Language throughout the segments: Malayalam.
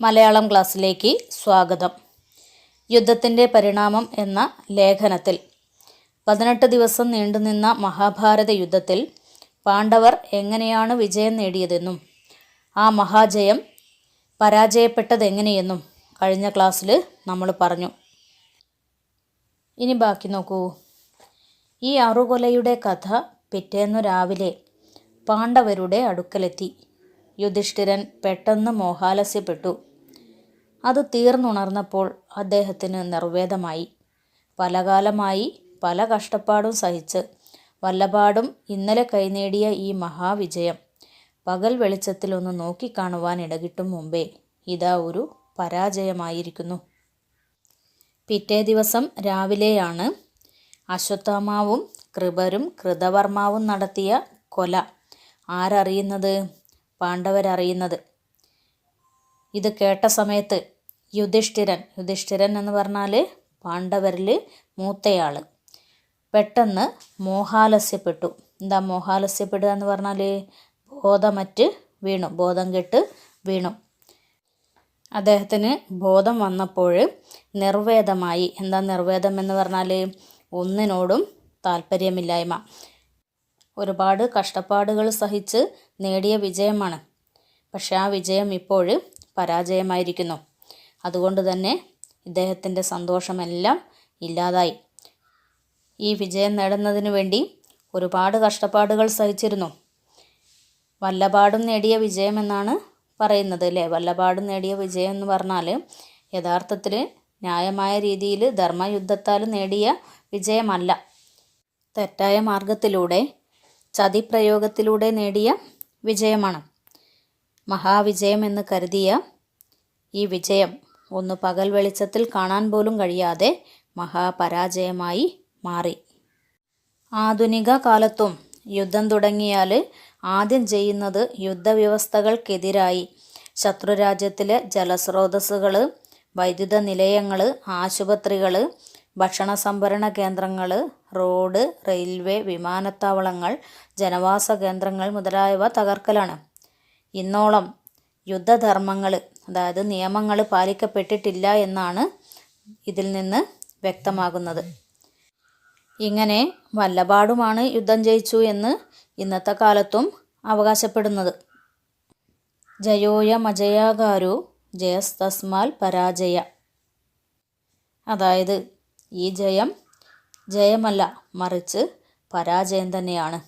മലയാളം ക്ലാസ്സിലേക്ക് സ്വാഗതം. യുദ്ധത്തിൻ്റെ പരിണാമം എന്ന ലേഖനത്തിൽ 18 ദിവസം നീണ്ടുനിന്ന മഹാഭാരത യുദ്ധത്തിൽ പാണ്ഡവർ എങ്ങനെയാണ് വിജയം നേടിയതെന്നും ആ മഹാജയം പരാജയപ്പെട്ടതെങ്ങനെയെന്നും കഴിഞ്ഞ ക്ലാസ്സിൽ നമ്മൾ പറഞ്ഞു. ഇനി ബാക്കി നോക്കൂ. ഈ അറുകൊലയുടെ കഥ പിറ്റേന്നു രാവിലെ പാണ്ഡവരുടെ അടുക്കലെത്തി. യുധിഷ്ഠിരൻ പെട്ടെന്ന് മോഹാലസ്യപ്പെട്ടു. അത് തീർന്നുണർന്നപ്പോൾ അദ്ദേഹത്തിന് നിർവേദമായി. പലകാലമായി പല കഷ്ടപ്പാടും സഹിച്ച് വല്ലപാടും ഇന്നലെ കൈനേടിയ ഈ മഹാവിജയം പകൽ വെളിച്ചത്തിലൊന്ന് നോക്കിക്കാണുവാൻ ഇടകിട്ടും മുമ്പേ ഇതാ ഒരു പരാജയമായിരിക്കുന്നു. പിറ്റേ ദിവസം രാവിലെയാണ് അശ്വത്ഥാമാവും കൃപരും കൃതവർമാവും നടത്തിയ കൊല ആരറിയുന്നത്? പാണ്ഡവരറിയുന്നത്. ഇത് കേട്ട സമയത്ത് യുധിഷ്ഠിരൻ എന്ന് പറഞ്ഞാൽ പാണ്ഡവരിൽ മൂത്തയാൾ പെട്ടെന്ന് മോഹാലസ്യപ്പെട്ടു. എന്താ മോഹാലസ്യപ്പെടുക എന്ന് പറഞ്ഞാൽ ബോധമറ്റ് വീണു, ബോധം കെട്ട് വീണു. അദ്ദേഹത്തിന് ബോധം വന്നപ്പോൾ നിർവേദമായി. എന്താ നിർവേദം എന്ന് പറഞ്ഞാൽ ഒന്നിനോടും താല്പര്യമില്ലായ്മ. ഒരുപാട് കഷ്ടപ്പാടുകൾ സഹിച്ച് നേടിയ വിജയമാണ്. പക്ഷെ ആ വിജയം ഇപ്പോൾ പരാജയമായിരിക്കുന്നു. അതുകൊണ്ട് തന്നെ ഇദ്ദേഹത്തിൻ്റെ സന്തോഷമെല്ലാം ഇല്ലാതായി. ഈ വിജയം നേടുന്നതിന് വേണ്ടി ഒരുപാട് കഷ്ടപ്പാടുകൾ സഹിച്ചിരുന്നു. വല്ലപാടും നേടിയ വിജയം എന്നാണ് പറയുന്നത് അല്ലേ? വല്ലപാടും നേടിയ വിജയം എന്ന് പറഞ്ഞാൽ യഥാർത്ഥത്തിൽ ന്യായമായ രീതിയിൽ ധർമ്മയുദ്ധത്താൽ നേടിയ വിജയമല്ല. തെറ്റായ മാർഗത്തിലൂടെ ചതിപ്രയോഗത്തിലൂടെ നേടിയ വിജയമാണ്. മഹാവിജയം എന്ന് കരുതിയ ഈ വിജയം ഒന്ന് പകൽ വെളിച്ചത്തിൽ കാണാൻ പോലും കഴിയാതെ മഹാപരാജയമായി മാറി. ആധുനിക കാലത്തും യുദ്ധം തുടങ്ങിയാൽ ആദ്യം ചെയ്യുന്നത് യുദ്ധവ്യവസ്ഥകൾക്കെതിരായി ശത്രുരാജ്യത്തിലെ ജലസ്രോതസ്സുകൾ, വൈദ്യുത നിലയങ്ങൾ, ആശുപത്രികൾ, ഭക്ഷണ സംഭരണ കേന്ദ്രങ്ങൾ, റോഡ്, റെയിൽവേ, വിമാനത്താവളങ്ങൾ, ജനവാസ കേന്ദ്രങ്ങൾ മുതലായവ തകർക്കലാണ്. ഇന്നോളം യുദ്ധധർമ്മങ്ങൾ, അതായത് നിയമങ്ങൾ പാലിക്കപ്പെട്ടിട്ടില്ല എന്നാണ് ഇതിൽ നിന്ന് വ്യക്തമാകുന്നത്. ഇങ്ങനെ വല്ലപാടുമാണ് യുദ്ധം ജയിച്ചു എന്ന് ഇന്നത്തെ കാലത്തും അവകാശപ്പെടുന്നത്. ജയോയമജയാകാരു ജയസ്തസ്മാൽ പരാജയ. അതായത് ഈ ജയം ജയമല്ല, മറിച്ച് പരാജയം തന്നെയാണ്.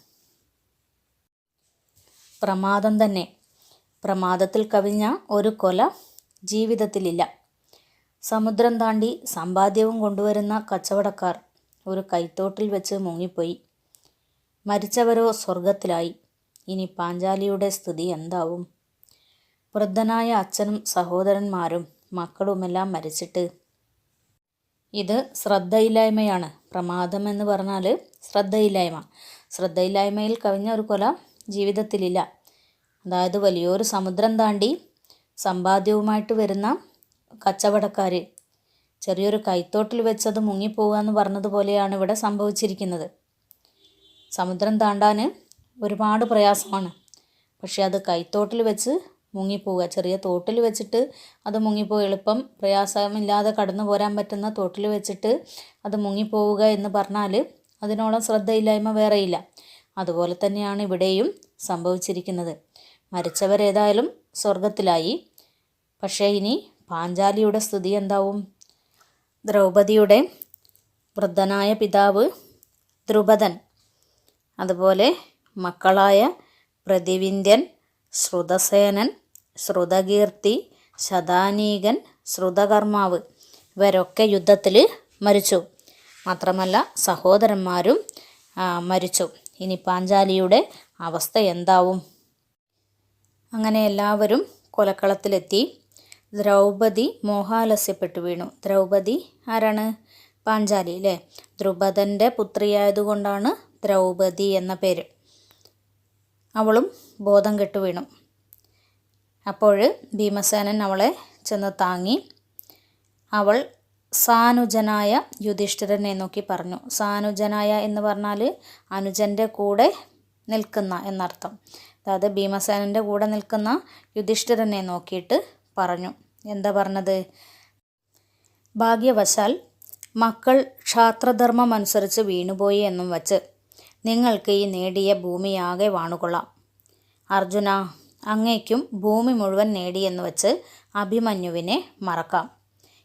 പ്രമാദം തന്നെ. പ്രമാദത്തിൽ കവിഞ്ഞ ഒരു കൊല ജീവിതത്തിലില്ല. സമുദ്രം താണ്ടി സമ്പാദ്യവും കൊണ്ടുവരുന്ന കച്ചവടക്കാർ ഒരു കൈത്തോട്ടിൽ വെച്ച് മുങ്ങിപ്പോയി. മരിച്ചവരോ സ്വർഗത്തിലായി. ഇനി പാഞ്ചാലിയുടെ സ്ഥിതി എന്താവും? വൃദ്ധനായ അച്ഛനും സഹോദരന്മാരും മക്കളുമെല്ലാം മരിച്ചിട്ട്. ഇത് ശ്രദ്ധയില്ലായ്മയാണ്. പ്രമാദം എന്ന് പറഞ്ഞാൽ ശ്രദ്ധയില്ലായ്മ. ശ്രദ്ധയില്ലായ്മയിൽ കവിഞ്ഞ ഒരു കൊല ജീവിതത്തിലില്ല. അതായത് വലിയൊരു സമുദ്രം താണ്ടി സമ്പാദ്യവുമായിട്ട് വരുന്ന കച്ചവടക്കാർ ചെറിയൊരു കൈത്തോട്ടിൽ വെച്ചത് മുങ്ങിപ്പോവുക എന്ന് പറഞ്ഞതുപോലെയാണ് ഇവിടെ സംഭവിച്ചിരിക്കുന്നത്. സമുദ്രം താണ്ടാൻ ഒരുപാട് പ്രയാസമാണ്. പക്ഷെ അത് കൈത്തോട്ടിൽ വെച്ച് മുങ്ങിപ്പോവുക, ചെറിയ തോട്ടിൽ വെച്ചിട്ട് അത് മുങ്ങിപ്പോയി എളുപ്പം പ്രയാസമില്ലാതെ കടന്നു പോരാൻ പറ്റുന്ന തോട്ടിൽ വെച്ചിട്ട് അത് മുങ്ങിപ്പോവുക എന്ന് പറഞ്ഞാൽ അതിനോളം ശ്രദ്ധയില്ലായ്മ വേറെയില്ല. അതുപോലെ തന്നെയാണ് ഇവിടെയും സംഭവിച്ചിരിക്കുന്നത്. മരിച്ചവരേതായാലും സ്വർഗത്തിലായി. പക്ഷേ ഇനി പാഞ്ചാലിയുടെ സ്ഥിതി എന്താവും? ദ്രൗപദിയുടെ വൃദ്ധനായ പിതാവ് ദ്രുപദൻ, അതുപോലെ മക്കളായ പ്രതിവിന്ധ്യൻ, ശ്രുതസേനൻ, ശ്രുതകീർത്തി, ശതാനീകൻ, ശ്രുതകർമാവ് ഇവരൊക്കെ യുദ്ധത്തിൽ മരിച്ചു. മാത്രമല്ല സഹോദരന്മാരും മരിച്ചു. ഇനി പാഞ്ചാലിയുടെ അവസ്ഥ എന്താവും? അങ്ങനെ എല്ലാവരും കൊലക്കളത്തിലെത്തി. ദ്രൗപദി മോഹാലസ്യപ്പെട്ടു വീണു. ദ്രൗപദി ആരാണ്? പാഞ്ചാലി അല്ലേ? ദ്രുപദൻ്റെ പുത്രിയായതുകൊണ്ടാണ് ദ്രൗപദി എന്ന പേര്. അവളും ബോധം കെട്ടു വീണു. അപ്പോൾ ഭീമസേനൻ അവളെ ചെന്ന് താങ്ങി. അവൾ സാനുജനായ യുധിഷ്ഠിരനെ നോക്കി പറഞ്ഞു. സാനുജനായ എന്ന് പറഞ്ഞാൽ അനുജൻ്റെ കൂടെ നിൽക്കുന്ന എന്നർത്ഥം. അതായത് ഭീമസേനൻ്റെ കൂടെ നിൽക്കുന്ന യുധിഷ്ഠിരനെ നോക്കിയിട്ട് പറഞ്ഞു. എന്താ പറഞ്ഞത്? ഭാഗ്യവശാൽ മക്കൾ ക്ഷാത്രധർമ്മം അനുസരിച്ച് വീണുപോയി എന്നും വച്ച് നിങ്ങൾക്ക് ഈ നേടിയ ഭൂമിയാകെ വാണുകൊള്ളാം. അർജുന, അങ്ങേക്കും ഭൂമി മുഴുവൻ നേടിയെന്ന് വച്ച് അഭിമന്യുവിനെ മറക്കാം.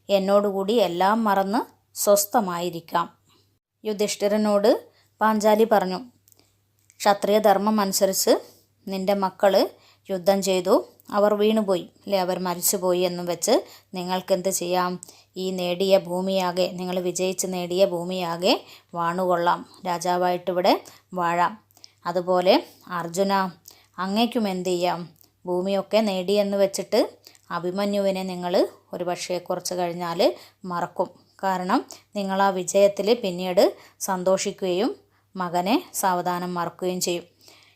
എന്നോടുകൂടി എല്ലാം മറന്ന് സ്വസ്ഥമായിരിക്കാം. യുധിഷ്ഠിരനോട് പാഞ്ചാലി പറഞ്ഞു, ക്ഷത്രിയധർമ്മം അനുസരിച്ച് നിന്റെ മക്കൾ യുദ്ധം ചെയ്തു, അവർ വീണുപോയി അല്ലെ, അവർ മരിച്ചുപോയി എന്നും വെച്ച് നിങ്ങൾക്കെന്ത് ചെയ്യാം? ഈ നേടിയ ഭൂമിയാകെ, നിങ്ങൾ വിജയിച്ച് നേടിയ ഭൂമിയാകെ വാണുകൊള്ളാം, രാജാവായിട്ടിവിടെ വാഴാം. അതുപോലെ അർജുന, അങ്ങേക്കും എന്ത് ചെയ്യാം? ഭൂമിയൊക്കെ നേടിയെന്ന് വെച്ചിട്ട് അഭിമന്യുവിനെ നിങ്ങൾ ഒരു പക്ഷേ കുറച്ച് കഴിഞ്ഞാൽ മറക്കും. കാരണം നിങ്ങൾ ആ വിജയത്തിൽ പിന്നീട് സന്തോഷിക്കുകയും മകനെ സാവധാനം മറക്കുകയും ചെയ്യും.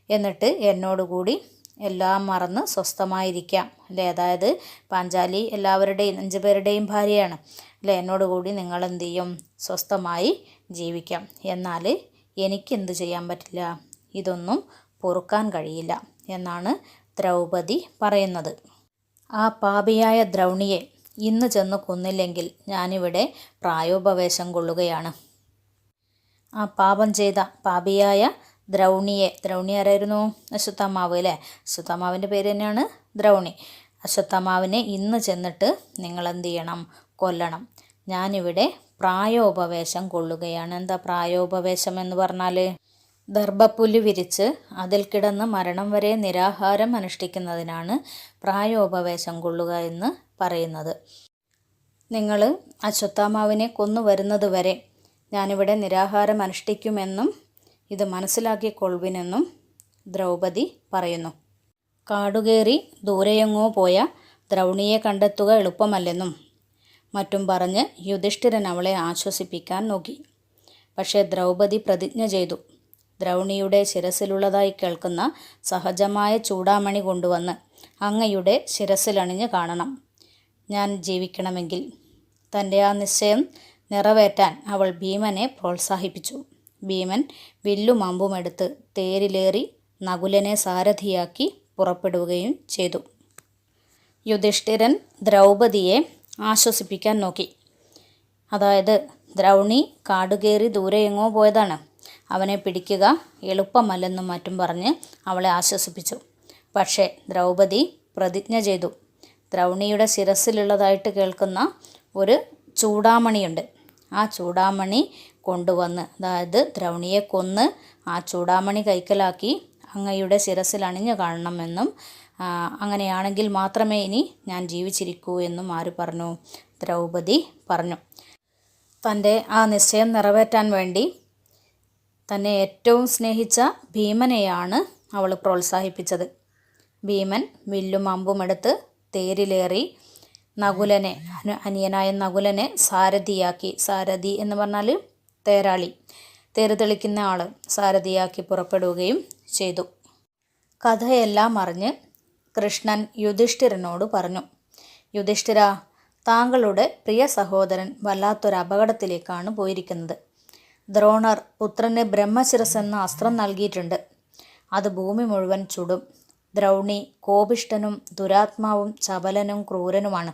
എന്നിട്ട് എന്നോടുകൂടി എല്ലാം മറന്ന് സ്വസ്ഥമായിരിക്കാം അല്ലേ. അതായത് പാഞ്ചാലി എല്ലാവരുടെയും 5 പേരുടെയും ഭാര്യയാണ് അല്ലേ. എന്നോടുകൂടി നിങ്ങൾ എന്ത് ചെയ്യും? സ്വസ്ഥമായി ജീവിക്കാം. എന്നാൽ എനിക്കെന്ത് ചെയ്യാൻ പറ്റില്ല? ഇതൊന്നും പൊറുക്കാൻ കഴിയില്ല എന്നാണ് ദ്രൗപദി പറയുന്നത്. ആ പാപിയായ ദ്രൗണിയെ ഇന്ന് ചെന്ന് കൊന്നില്ലെങ്കിൽ ഞാനിവിടെ പ്രായോപവേശം കൊള്ളുകയാണ്. ആ പാപം ചെയ്ത പാപിയായ ദ്രൗണി ആരായിരുന്നു? അശ്വത്ഥാമാവ് അല്ലേ. അശ്വത്ഥാമാവിൻ്റെ പേര് തന്നെയാണ് ദ്രൗണി. അശ്വത്ഥാമാവിനെ ഇന്ന് ചെന്നിട്ട് നിങ്ങൾ എന്ത് ചെയ്യണം? കൊല്ലണം. ഞാനിവിടെ പ്രായോപവേശം കൊള്ളുകയാണ്. എന്താ പ്രായോപവേശം എന്ന് പറഞ്ഞാൽ? ദർഭപ്പുല്ല് വിരിച്ച് അതിൽ കിടന്ന് മരണം വരെ നിരാഹാരം അനുഷ്ഠിക്കുന്നതിനാണ് പ്രായോപവേശം കൊള്ളുക എന്ന് പറയുന്നത്. നിങ്ങൾ അശ്വത്ഥാമാവിനെ കൊന്നു വരുന്നത് വരെ ഞാനിവിടെ നിരാഹാരം അനുഷ്ഠിക്കുമെന്നും ഇത് മനസ്സിലാക്കിക്കൊള്ളുവിനെന്നും ദ്രൗപദി പറയുന്നു. കാടുകേറി ദൂരെയെങ്ങോ പോയ ദ്രൗണിയെ കണ്ടെത്തുക എളുപ്പമല്ലെന്നും മറ്റും പറഞ്ഞ് യുധിഷ്ഠിരൻ അവളെ ആശ്വസിപ്പിക്കാൻ നോക്കി. പക്ഷേ ദ്രൗപദി പ്രതിജ്ഞ ചെയ്തു. ദ്രൗണിയുടെ ശിരസിലുള്ളതായി കേൾക്കുന്ന സഹജമായ ചൂടാമണി കൊണ്ടുവന്ന് അങ്ങയുടെ ശിരസിലണിഞ്ഞ് കാണണം ഞാൻ ജീവിക്കണമെങ്കിൽ. തൻ്റെ ആ നിശ്ചയം നിറവേറ്റാൻ അവൾ ഭീമനെ പ്രോത്സാഹിപ്പിച്ചു. ഭീമൻ വില്ലും അമ്പുമെടുത്ത് തേരിലേറി നകുലനെ സാരഥിയാക്കി പുറപ്പെടുകയും ചെയ്തു. യുധിഷ്ഠിരൻ ദ്രൗപദിയെ ആശ്വസിപ്പിക്കാൻ നോക്കി. അതായത് ദ്രൗണി കാടുകേറി ദൂരെ എങ്ങോ പോയതാണ്, അവനെ പിടിക്കുക എളുപ്പമല്ലെന്നും മറ്റും പറഞ്ഞ് അവളെ ആശ്വസിപ്പിച്ചു. പക്ഷേ ദ്രൗപദി പ്രതിജ്ഞ ചെയ്തു. ദ്രൗണിയുടെ ശിരസിലുള്ളതായിട്ട് കേൾക്കുന്ന ഒരു ചൂടാമണിയുണ്ട്. ആ ചൂടാമണി കൊണ്ടുവന്ന്, അതായത് ദ്രൗണിയെ കൊന്ന് ആ ചൂടാമണി കൈക്കലാക്കി അങ്ങയുടെ ശിരസിൽ അണിഞ്ഞു കാണണമെന്നും അങ്ങനെയാണെങ്കിൽ മാത്രമേ ഇനി ഞാൻ ജീവിച്ചിരിക്കൂ എന്നും ആര് പറഞ്ഞു? ദ്രൗപദി പറഞ്ഞു. തൻ്റെ ആ നിശ്ചയം നിറവേറ്റാൻ വേണ്ടി തന്നെ ഏറ്റവും സ്നേഹിച്ച ഭീമനെയാണ് അവൾ പ്രോത്സാഹിപ്പിച്ചത്. ഭീമൻ വില്ലും അമ്പുമെടുത്ത് തേരിലേറി നകുലനെ, അനിയനായ നകുലനെ സാരഥിയാക്കി, സാരഥി എന്ന് പറഞ്ഞാൽ തേരാളി, തേര് തെളിക്കുന്ന ആൾ, സാരഥിയാക്കി പുറപ്പെടുകയും ചെയ്തു. കഥയെല്ലാം അറിഞ്ഞ് കൃഷ്ണൻ യുധിഷ്ഠിരനോട് പറഞ്ഞു, യുധിഷ്ഠിര, താങ്കളുടെ പ്രിയ സഹോദരൻ വല്ലാത്തൊരു അപകടത്തിലേക്കാണ് പോയിരിക്കുന്നത്. ദ്രോണർ പുത്രന് ബ്രഹ്മശിരസ് എന്ന അസ്ത്രം നൽകിയിട്ടുണ്ട്. അത് ഭൂമി മുഴുവൻ ചുടും. ദ്രൗണി കോപിഷ്ഠനും ദുരാത്മാവും ചപലനും ക്രൂരനുമാണ്.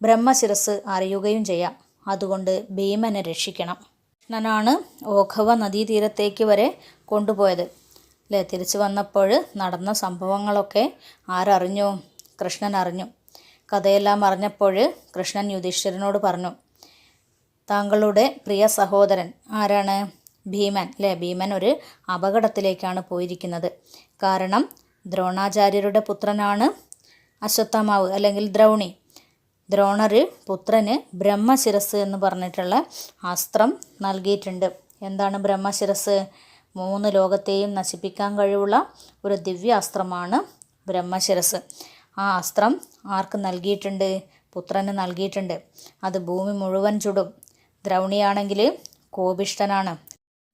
ബ്രഹ്മശിരസ് അറിയുകയും ചെയ്യാം. അതുകൊണ്ട് ഭീമനെ രക്ഷിക്കണം. കൃഷ്ണനാണ് ഓഘവ നദീതീരത്തേക്ക് വരെ കൊണ്ടുപോയത് അല്ലേ. തിരിച്ചു വന്നപ്പോൾ നടന്ന സംഭവങ്ങളൊക്കെ ആരറിഞ്ഞു? കൃഷ്ണൻ അറിഞ്ഞു. കഥയെല്ലാം അറിഞ്ഞപ്പോൾ കൃഷ്ണൻ യുധിഷ്ഠിരനോട് പറഞ്ഞു, താങ്കളുടെ പ്രിയ സഹോദരൻ ആരാണ്? ഭീമൻ അല്ലേ. ഭീമൻ ഒരു അപകടത്തിലേക്കാണ് പോയിരിക്കുന്നത്. കാരണം ദ്രോണാചാര്യരുടെ പുത്രനാണ് അശ്വത്ഥാമാവ് അല്ലെങ്കിൽ ദ്രൗണി. ദ്രോണർ പുത്രന് ബ്രഹ്മശിരസ് എന്ന് പറഞ്ഞിട്ടുള്ള അസ്ത്രം നൽകിയിട്ടുണ്ട്. എന്താണ് ബ്രഹ്മശിരസ്? 3 ലോകത്തെയും നശിപ്പിക്കാൻ കഴിവുള്ള ഒരു ദിവ്യാസ്ത്രമാണ് ബ്രഹ്മശിരസ്. ആ അസ്ത്രം ആർക്ക് നൽകിയിട്ടുണ്ട്? പുത്രന് നൽകിയിട്ടുണ്ട്. അത് ഭൂമി മുഴുവൻ ചുടും. ദ്രൗണിയാണെങ്കിൽ കോപിഷ്ഠനാണ്.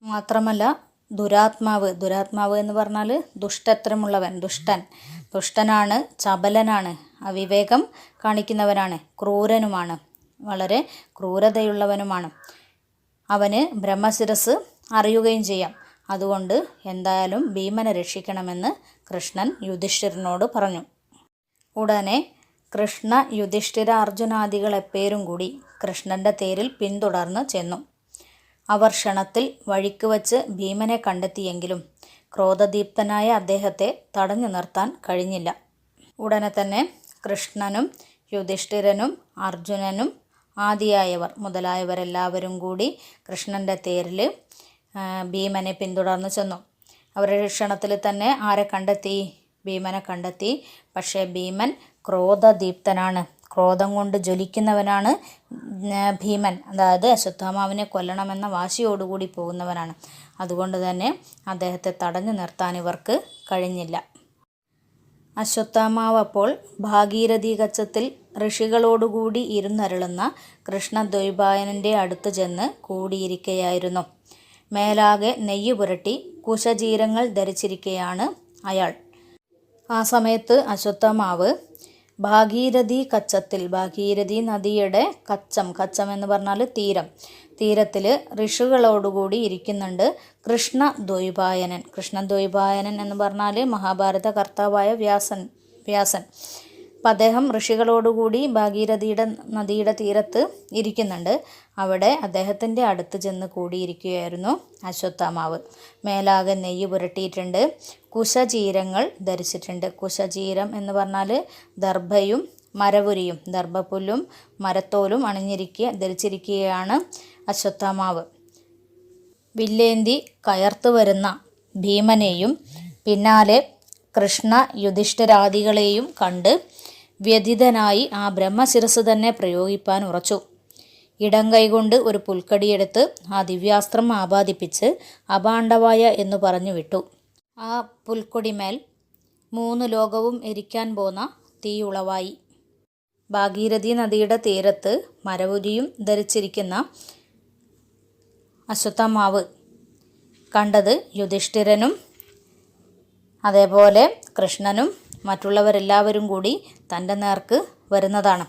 മാത്രമല്ല ദുരാത്മാവ് എന്ന് പറഞ്ഞാൽ ദുഷ്ടത്രമുള്ളവൻ, ദുഷ്ടനാണ്, ചപലനാണ്, അവിവേകം കാണിക്കുന്നവനാണ്, ക്രൂരനുമാണ്, വളരെ ക്രൂരതയുള്ളവനുമാണ്. അവന് ബ്രഹ്മശിരസ് അറിയുകയും ചെയ്യാം. അതുകൊണ്ട് എന്തായാലും ഭീമനെ രക്ഷിക്കണമെന്ന് കൃഷ്ണൻ യുധിഷ്ഠിരനോട് പറഞ്ഞു. ഉടനെ കൃഷ്ണ യുധിഷ്ഠിര അർജുനാദികൾ എപ്പേരും കൂടി കൃഷ്ണൻ്റെ തേരിൽ പിന്തുടർന്ന് ചെന്നു. അവർ ക്ഷണത്തിൽ വഴിക്ക് വച്ച് ഭീമനെ കണ്ടെത്തിയെങ്കിലും ക്രോധദീപ്തനായ അദ്ദേഹത്തെ തടഞ്ഞു നിർത്താൻ കഴിഞ്ഞില്ല. ഉടനെ തന്നെ കൃഷ്ണനും യുധിഷ്ഠിരനും അർജുനനും ആദിയായവർ മുതലായവരെല്ലാവരും കൂടി കൃഷ്ണൻ്റെ തേരിൽ ഭീമനെ പിന്തുടർന്ന് ചെന്നു. അവരുടെ ക്ഷണത്തിൽ തന്നെ ആരെ കണ്ടെത്തി? ഭീമനെ കണ്ടെത്തി. പക്ഷേ ഭീമൻ ക്രോധദീപ്തനാണ്, ക്രോധം കൊണ്ട് ജ്വലിക്കുന്നവനാണ് ഭീമൻ. അതായത് അശ്വത്ഥാമാവിനെ കൊല്ലണമെന്ന വാശിയോടുകൂടി പോകുന്നവനാണ്. അതുകൊണ്ട് തന്നെ അദ്ദേഹത്തെ തടഞ്ഞു നിർത്താൻ ഇവർക്ക് കഴിഞ്ഞില്ല. അശ്വത്ഥാമാവ് അപ്പോൾ ഭാഗീരഥി കച്ചത്തിൽ ഋഷികളോടുകൂടി ഇരുന്നരുളുന്ന കൃഷ്ണദ്വൈപായനൻ്റെ അടുത്ത് ചെന്ന് കൂടിയിരിക്കുകയായിരുന്നു. മേലാകെ നെയ്യ് പുരട്ടി കുശചീരങ്ങൾ ധരിച്ചിരിക്കുകയാണ് അയാൾ. ആ സമയത്ത് അശ്വത്ഥാമാവ് ഭാഗീരഥി കച്ചത്തിൽ, ഭാഗീരഥി നദിയുടെ കച്ചം എന്ന് പറഞ്ഞാൽ തീരത്തിൽ ഋഷികളോടുകൂടി ഇരിക്കുന്നുണ്ട് കൃഷ്ണദ്വൈപായനൻ. കൃഷ്ണദ്വൈപായനൻ എന്ന് പറഞ്ഞാൽ മഹാഭാരത കർത്താവായ വ്യാസൻ. അപ്പം അദ്ദേഹം ഋഷികളോടുകൂടി ഭാഗീരഥിയുടെ നദിയുടെ തീരത്ത് ഇരിക്കുന്നുണ്ട്. അവിടെ അദ്ദേഹത്തിൻ്റെ അടുത്ത് ചെന്ന് കൂടിയിരിക്കുകയായിരുന്നു അശ്വത്ഥാമാവ്. മേലാകെ നെയ്യ് പുരട്ടിയിട്ടുണ്ട്, കുശചീരങ്ങൾ ധരിച്ചിട്ടുണ്ട്. കുശചീരം എന്ന് പറഞ്ഞാൽ ദർഭയും മരവുരിയും, ദർഭപ്പുല്ലും മരത്തോലും ധരിച്ചിരിക്കുകയാണ് അശ്വത്ഥാമാവ്. വില്ലേന്തി കയർത്തു വരുന്ന ഭീമനെയും പിന്നാലെ കൃഷ്ണ യുധിഷ്ഠിരാദികളെയും കണ്ട് വ്യഥിതനായി ആ ബ്രഹ്മശിരസ് തന്നെ പ്രയോഗിപ്പാൻ ഉറച്ചു. ഇടം കൈകൊണ്ട് ഒരു പുൽക്കടിയെടുത്ത് ആ ദിവ്യാസ്ത്രം ആപാദിപ്പിച്ച് അപാണ്ഡവായ എന്നു പറഞ്ഞു വിട്ടു. ആ പുൽക്കൊടിമേൽ 3 ലോകവും എരിക്കാൻ പോന്ന തീ ഉളവായി. ഭാഗീരഥി നദിയുടെ തീരത്ത് മരവുരിയും ധരിച്ചിരിക്കുന്ന അശ്വത്ഥാമാവ് കണ്ടത് യുധിഷ്ഠിരനും അതേപോലെ കൃഷ്ണനും മറ്റുള്ളവരെല്ലാവരും കൂടി തൻ്റെ നേർക്ക് വരുന്നതാണ്.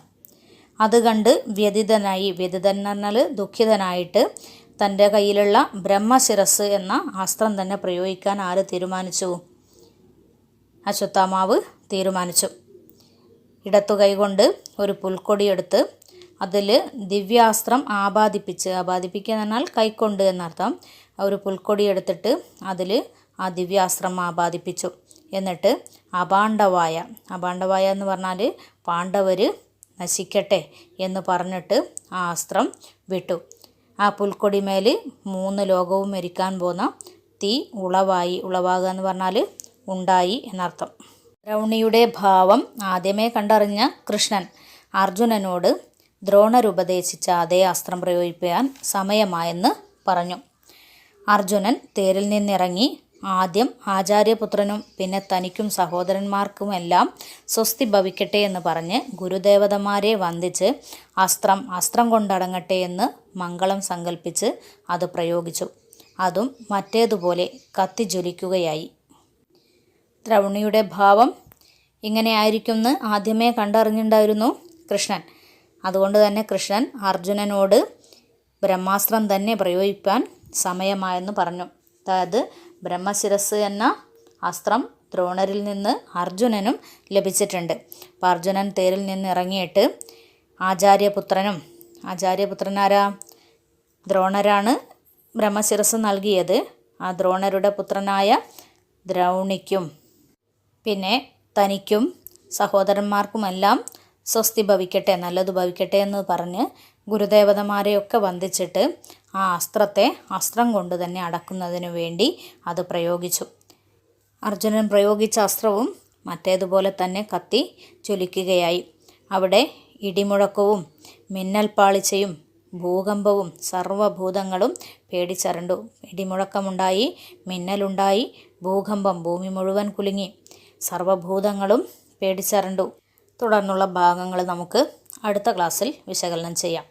അത് കണ്ട് വ്യഥിതൻ എന്ന് പറഞ്ഞാൽ ദുഃഖിതനായിട്ട് തൻ്റെ കയ്യിലുള്ള ബ്രഹ്മശിരസ് എന്ന അസ്ത്രം തന്നെ പ്രയോഗിക്കാൻ ആര് തീരുമാനിച്ചു? അശ്വത്ഥാമാവ് തീരുമാനിച്ചു. ഇടത്തു കൈകൊണ്ട് ഒരു പുൽക്കൊടിയെടുത്ത് അതിൽ ദിവ്യാസ്ത്രം ആപാദിപ്പിക്കുക എന്ന് പറഞ്ഞാൽ കൈക്കൊണ്ട് എന്നർത്ഥം. ഒരു പുൽക്കൊടി എടുത്തിട്ട് അതിൽ ആ ദിവ്യാസ്ത്രം ആപാദിപ്പിച്ചു. എന്നിട്ട് അപാണ്ഡവായ എന്ന് പറഞ്ഞാൽ പാണ്ഡവർ നശിക്കട്ടെ എന്ന് പറഞ്ഞിട്ട് ആ അസ്ത്രം വിട്ടു. ആ പുൽക്കൊടിമേൽ 3 ലോകവും എരിക്കാൻ പോന്ന തീ ഉളവാകുക എന്ന് പറഞ്ഞാൽ ഉണ്ടായി എന്നർത്ഥം. ദ്രൗണിയുടെ ഭാവം ആദ്യമേ കണ്ടറിഞ്ഞ കൃഷ്ണൻ അർജുനനോട് ദ്രോണരുപദേശിച്ച അതേ അസ്ത്രം പ്രയോഗിക്കാൻ സമയമായെന്ന് പറഞ്ഞു. അർജുനൻ തേരിൽ നിന്നിറങ്ങി ആദ്യം ആചാര്യപുത്രനും പിന്നെ തനിക്കും സഹോദരന്മാർക്കുമെല്ലാം സ്വസ്തി ഭവിക്കട്ടെ എന്ന് പറഞ്ഞ് ഗുരുദേവതമാരെ വന്ദിച്ച് അസ്ത്രം കൊണ്ടടങ്ങട്ടെ എന്ന് മംഗളം സങ്കല്പിച്ച് അത് പ്രയോഗിച്ചു. അതും മറ്റേതുപോലെ കത്തിജ്വലിക്കുകയായി. ദ്രൗണിയുടെ ഭാവം ഇങ്ങനെയായിരിക്കുമെന്ന് ആദ്യമേ കണ്ടറിഞ്ഞിട്ടുണ്ടായിരുന്നു കൃഷ്ണൻ. അതുകൊണ്ട് തന്നെ കൃഷ്ണൻ അർജുനനോട് ബ്രഹ്മാസ്ത്രം തന്നെ പ്രയോഗിക്കാൻ സമയമായെന്ന് പറഞ്ഞു. അതായത് ബ്രഹ്മശിരസ് എന്ന അസ്ത്രം ദ്രോണരിൽ നിന്ന് അർജുനനും ലഭിച്ചിട്ടുണ്ട്. അപ്പോൾ അർജുനൻ തേരിൽ നിന്ന് ഇറങ്ങിയിട്ട് ആചാര്യപുത്രനാരാ? ദ്രോണരാണ് ബ്രഹ്മശിരസ് നൽകിയത്. ആ ദ്രോണരുടെ പുത്രനായ ദ്രൗണിക്കും പിന്നെ തനിക്കും സഹോദരന്മാർക്കുമെല്ലാം സ്വസ്തി ഭവിക്കട്ടെ, നല്ലത് ഭവിക്കട്ടെ എന്ന് പറഞ്ഞ് ഗുരുദേവതമാരെയൊക്കെ വന്ദിച്ചിട്ട് ആ അസ്ത്രം കൊണ്ട് തന്നെ അടക്കുന്നതിനു വേണ്ടി അത് പ്രയോഗിച്ചു. അർജുനൻ പ്രയോഗിച്ച അസ്ത്രവും മറ്റേതുപോലെ തന്നെ കത്തി ജ്വലിക്കുകയായി. അവിടെ ഇടിമുഴക്കവും മിന്നൽപ്പാളിച്ചയും ഭൂകമ്പവും സർവ്വഭൂതങ്ങളും പേടിച്ചരണ്ടു. ഇടിമുഴക്കമുണ്ടായി, മിന്നലുണ്ടായി, ഭൂകമ്പം, ഭൂമി മുഴുവൻ കുലുങ്ങി, സർവ്വഭൂതങ്ങളും പേടിച്ചരണ്ടു. തുടർന്നുള്ള ഭാഗങ്ങൾ നമുക്ക് അടുത്ത ക്ലാസ്സിൽ വിശകലനം ചെയ്യാം.